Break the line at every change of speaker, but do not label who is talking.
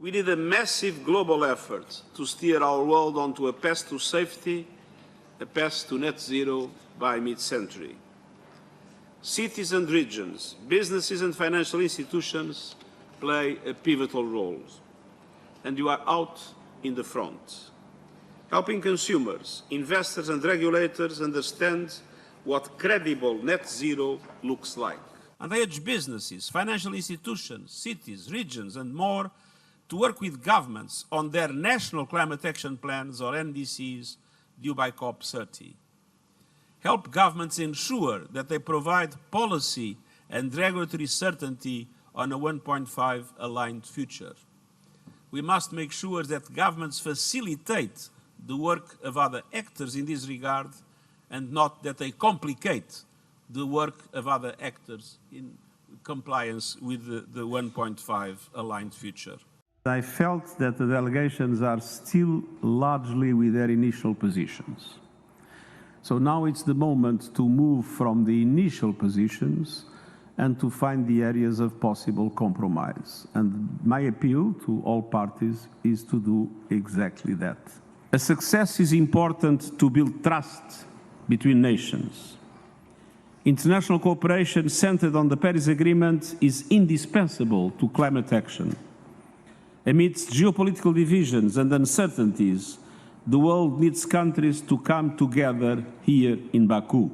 We need a massive global effort to steer our world onto a path to safety, a path to net zero by mid-century. Cities and regions, businesses and financial institutions play a pivotal role, and you are out in the front, helping consumers, investors and regulators understand what credible net zero looks like. And I urge businesses, financial institutions, cities, regions and more to work with governments on their national climate action plans or NDCs due by COP30. Help governments ensure that they provide policy and regulatory certainty on a 1.5 aligned future. We must make sure that governments facilitate the work of other actors in this regard and not that they complicate the work of other actors in compliance with the 1.5 aligned future.
I felt that the delegations are still largely with their initial positions. So now it's the moment to move from the initial positions and to find the areas of possible compromise. And my appeal to all parties is to do exactly that. A success is important to build trust between nations. International cooperation centered on the Paris Agreement is indispensable to climate action. Amidst geopolitical divisions and uncertainties, the world needs countries to come together here in Baku.